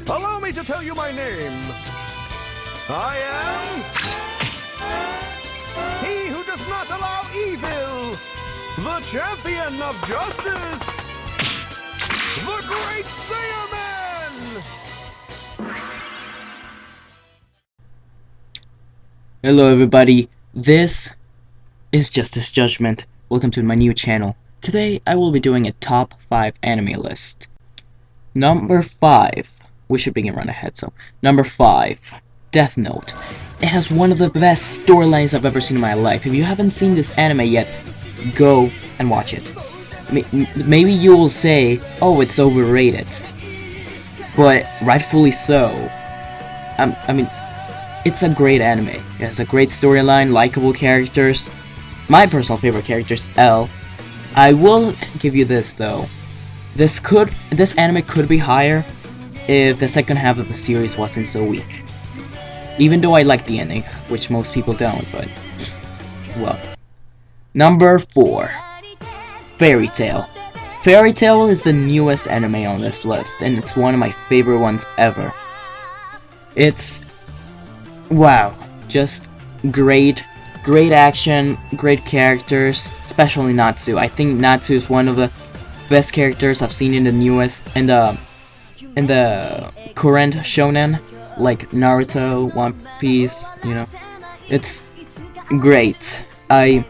Allow me to tell you my name. I am... he who does not allow evil. The champion of justice. The Great Saiyaman! Hello everybody, this is Justice Judgment. Welcome to my new channel. Today I will be doing a top 5 anime list. Number 5, we should begin right ahead, so number 5, Death Note. It has one of the best storylines I've ever seen in my life. If you haven't seen this anime yet, go and watch it. Maybe you will say, oh, it's overrated, but rightfully so. I mean, it's a great anime. It has a great storyline, likable characters. My personal favorite character is L. I will give you this though. This anime could be higher if the second half of the series wasn't so weak. Even though I like the ending, which most people don't, but well. Number 4, Fairy Tail. Fairy Tail is the newest anime on this list, and it's one of my favorite ones ever. It's wow, just great action, great characters, especially Natsu. I think Natsu is one of the best characters I've seen in the newest, in the current shonen, like Naruto, One Piece, you know. It's great. I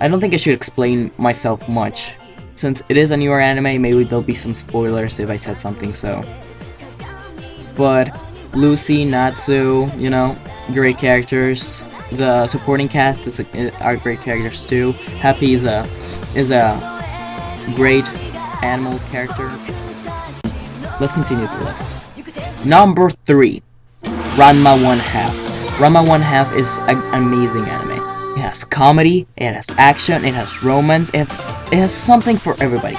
don't think I should explain myself much. Since it is a newer anime, maybe there'll be some spoilers if I said something, so. But Lucy, Natsu, you know, great characters. The supporting cast are great characters too. Happy is a great animal character. Let's continue the list. Number 3, Ranma 1/2. Ranma 1/2 is an amazing anime. It has comedy, it has action, it has romance, it has something for everybody.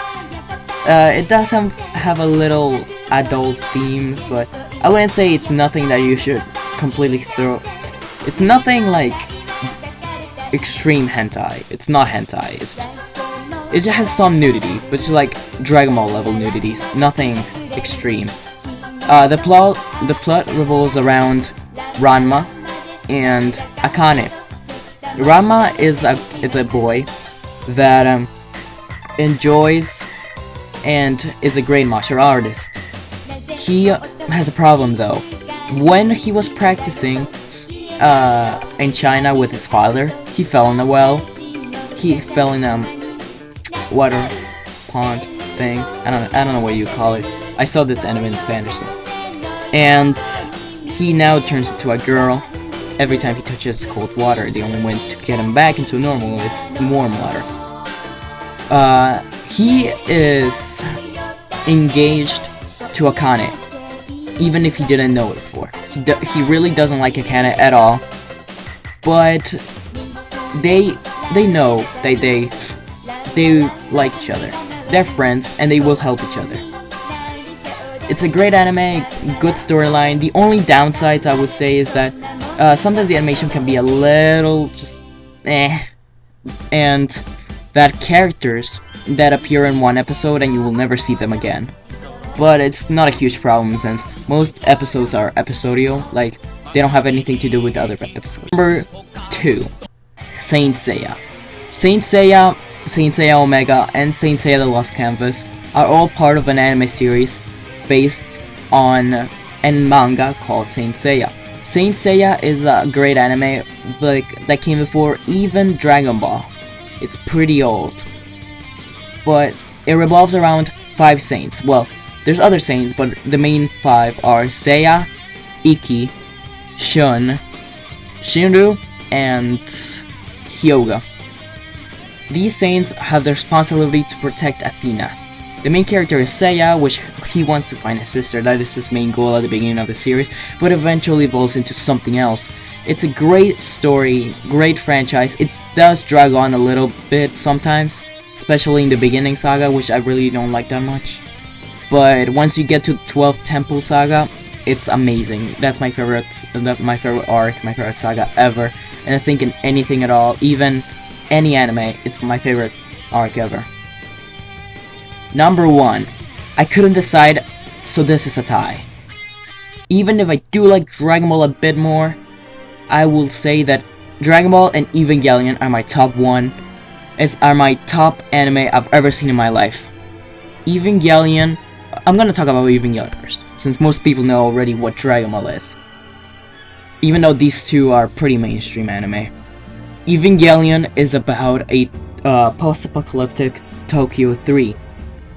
It does have a little adult themes, but I wouldn't say it's nothing that you should completely throw. It's nothing like extreme hentai. It's not hentai. It just has some nudity, but it's like Dragon Ball level nudities. Nothing extreme. The plot revolves around Ranma and Akane. Ranma is a boy that enjoys and is a great martial artist. He has a problem though. When he was practicing in China with his father, he fell in a well. He fell in a water pond thing. I don't know what you call it. I saw this anime in Spanish though. And he now turns into a girl. Every time he touches cold water, the only way to get him back into normal is warm water. He is engaged to Akane, even if he didn't know it before. He really doesn't like Akane at all, but they know that they like each other. They're friends, and they will help each other. It's a great anime, good storyline. The only downsides I would say is that sometimes the animation can be a little just and that characters that appear in one episode and you will never see them again. But it's not a huge problem since most episodes are episodial, like they don't have anything to do with the other episodes. Number 2, Saint Seiya. Saint Seiya, Saint Seiya Omega, and Saint Seiya The Lost Canvas are all part of an anime series based on a manga called Saint Seiya. Saint Seiya is a great anime that came before even Dragon Ball. It's pretty old, but it revolves around 5 saints. Well, there's other saints, but the main 5 are Seiya, Ikki, Shun, Shinru, and Hyuga. These saints have the responsibility to protect Athena. The main character is Seiya, which he wants to find his sister. That is his main goal at the beginning of the series, but eventually evolves into something else. It's a great story, great franchise. It does drag on a little bit sometimes, especially in the beginning saga, which I really don't like that much. But once you get to 12th Temple Saga, it's amazing. That's my favorite arc, my favorite saga ever. And I think in anything at all, even any anime, it's my favorite arc ever. Number 1. I couldn't decide, so this is a tie. even if I do like Dragon Ball a bit more, I will say that Dragon Ball and Evangelion are my top one. Are my top anime I've ever seen in my life. Evangelion, I'm gonna talk about Evangelion first, since most people know already what Dragon Ball is. Even though these two are pretty mainstream anime. Evangelion is about a post-apocalyptic Tokyo 3.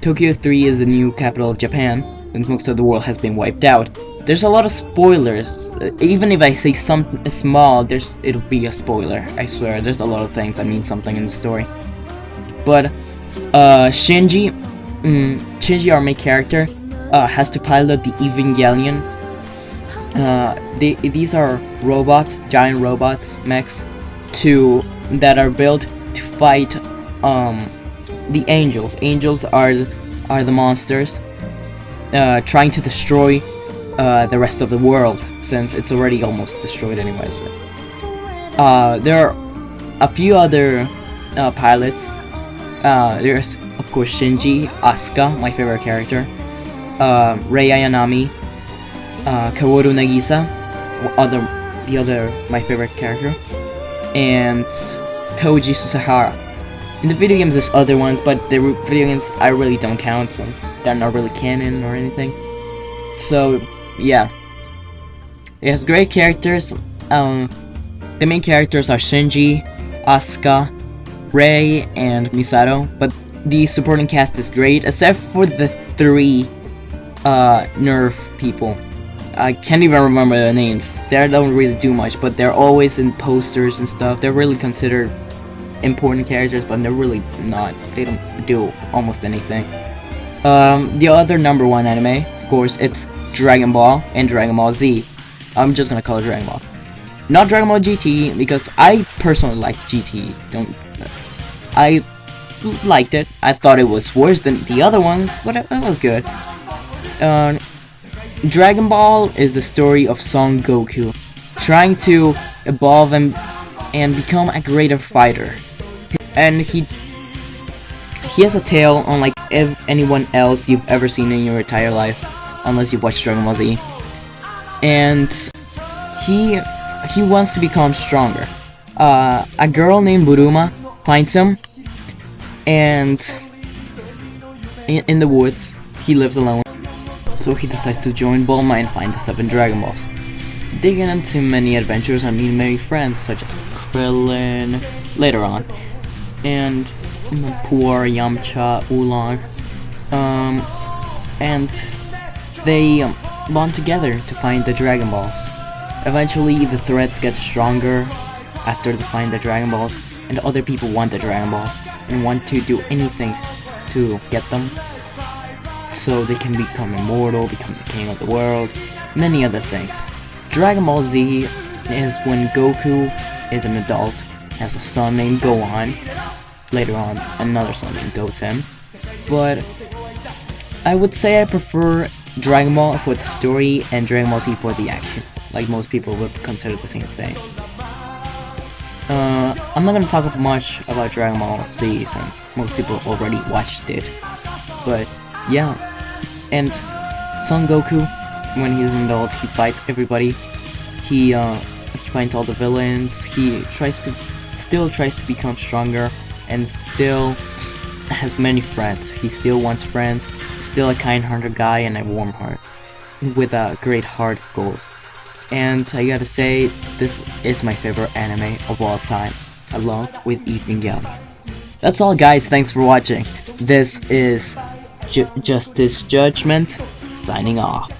Tokyo 3 is the new capital of Japan, since most of the world has been wiped out. There's a lot of spoilers. Even if I say something small, it'll be a spoiler. I swear, there's a lot of things that mean something in the story. But Shinji, our main character, has to pilot the Evangelion. These are robots, giant robots, mechs, that are built to fight the angels. Angels are the monsters trying to destroy the rest of the world, since it's already almost destroyed anyways. There are a few other pilots. There's of course Shinji, Asuka, my favorite character, Rei Ayanami, Kaworu Nagisa, the other my favorite character, and Toji Susahara. In the video games there's other ones, but the video games I really don't count since they're not really canon or anything. So yeah, it has great characters. The main characters are Shinji, Asuka, Rei, and Misato, but the supporting cast is great, except for the 3 nerf people. I can't even remember their names. They don't really do much, but they're always in posters and stuff. They're really considered important characters, but they're really not. They don't do almost anything. The other number 1 anime, of course, it's Dragon Ball and Dragon Ball Z. I'm just gonna call it Dragon Ball. Not Dragon Ball GT, because I personally like GT. I liked it. I thought it was worse than the other ones, but it was good. Dragon Ball is the story of Son Goku trying to evolve and become a greater fighter. And he has a tail unlike anyone else you've ever seen in your entire life, unless you've watched Dragon Ball Z. And he wants to become stronger. A girl named Buruma finds him, and in the woods, he lives alone. So he decides to join Bulma and find the 7 Dragon Balls. They get into many adventures and meet many friends, such as Krillin later on, and Puar, Yamcha, Oolong, and they bond together to find the Dragon Balls. Eventually, the threats get stronger after they find the Dragon Balls, and other people want the Dragon Balls and want to do anything to get them, so they can become immortal, become the king of the world, many other things. Dragon Ball Z is when Goku is an adult, has a son named Gohan, later on another son named Goten, but I would say I prefer Dragon Ball for the story and Dragon Ball Z for the action, like most people would consider the same thing. I'm not gonna talk much about Dragon Ball Z since most people already watched it, but yeah. And Son Goku, when he's an adult, he fights everybody. He finds all the villains. He still tries to become stronger, and still has many friends. He still wants friends. He's still a kind-hearted guy and a warm heart, with a great heart of gold. And I gotta say, this is my favorite anime of all time, along with Evangelion. That's all, guys. Thanks for watching. This is Justice Judgment, signing off.